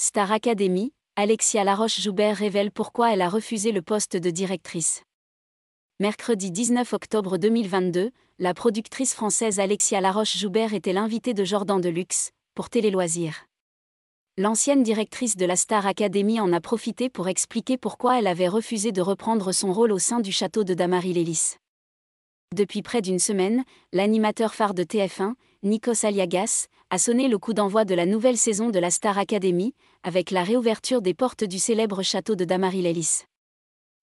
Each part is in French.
Star Academy, Alexia Laroche-Joubert révèle pourquoi elle a refusé le poste de directrice. Mercredi 19 octobre 2022, la productrice française Alexia Laroche-Joubert était l'invitée de Jordan Deluxe, pour Télé Loisirs. L'ancienne directrice de la Star Academy en a profité pour expliquer pourquoi elle avait refusé de reprendre son rôle au sein du château de Damaris-Lélis. Depuis près d'une semaine, l'animateur phare de TF1, Nikos Aliagas, a sonné le coup d'envoi de la nouvelle saison de la Star Academy, avec la réouverture des portes du célèbre château de Damaris-Lélis.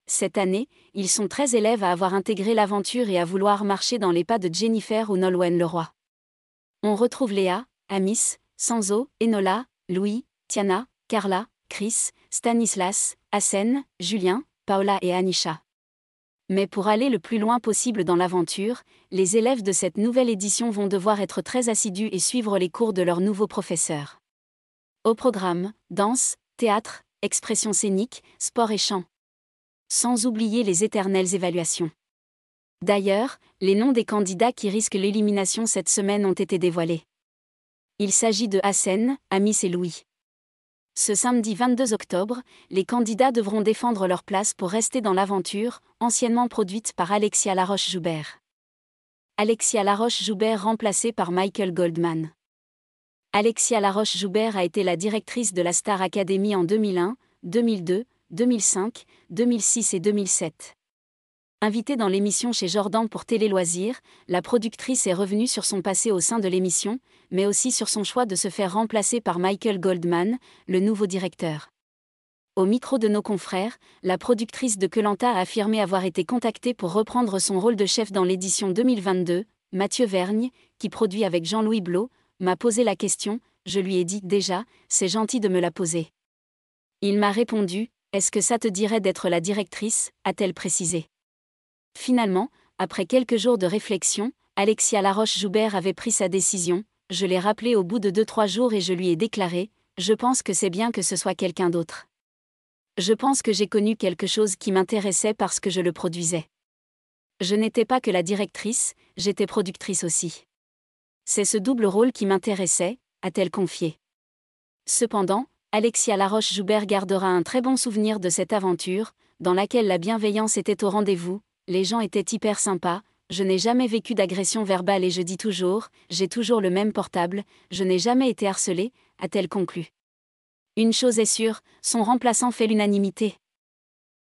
Cette année, ils sont 13 élèves à avoir intégré l'aventure et à vouloir marcher dans les pas de Jennifer ou Nolwenn Leroy. On retrouve Léa, Amis, Sanzo, Enola, Louis, Tiana, Carla, Chris, Stanislas, Hassen, Julien, Paola et Anisha. Mais pour aller le plus loin possible dans l'aventure, les élèves de cette nouvelle édition vont devoir être très assidus et suivre les cours de leur nouveau professeur. Au programme, danse, théâtre, expression scénique, sport et chant. Sans oublier les éternelles évaluations. D'ailleurs, les noms des candidats qui risquent l'élimination cette semaine ont été dévoilés. Il s'agit de Hassen, Amis et Louis. Ce samedi 22 octobre, les candidats devront défendre leur place pour rester dans l'aventure, anciennement produite par Alexia Laroche-Joubert. Alexia Laroche-Joubert remplacée par Michael Goldman. Alexia Laroche-Joubert a été la directrice de la Star Academy en 2001, 2002, 2005, 2006 et 2007. Invitée dans l'émission chez Jordan pour Télé Loisirs, la productrice est revenue sur son passé au sein de l'émission, mais aussi sur son choix de se faire remplacer par Michael Goldman, le nouveau directeur. Au micro de nos confrères, la productrice de Koh-Lanta a affirmé avoir été contactée pour reprendre son rôle de chef dans l'édition 2022. Mathieu Vergne, qui produit avec Jean-Louis Blot, m'a posé la question, je lui ai dit déjà, c'est gentil de me la poser. Il m'a répondu, est-ce que ça te dirait d'être la directrice, a-t-elle précisé. Finalement, après quelques jours de réflexion, Alexia Laroche-Joubert avait pris sa décision, je l'ai rappelée au bout de 2-3 jours et je lui ai déclaré, je pense que c'est bien que ce soit quelqu'un d'autre. Je pense que j'ai connu quelque chose qui m'intéressait parce que je le produisais. Je n'étais pas que la directrice, j'étais productrice aussi. C'est ce double rôle qui m'intéressait, a-t-elle confié. Cependant, Alexia Laroche-Joubert gardera un très bon souvenir de cette aventure, dans laquelle la bienveillance était au rendez-vous. Les gens étaient hyper sympas, je n'ai jamais vécu d'agression verbale et je dis toujours, j'ai toujours le même portable, je n'ai jamais été harcelée, a-t-elle conclu. Une chose est sûre, son remplaçant fait l'unanimité.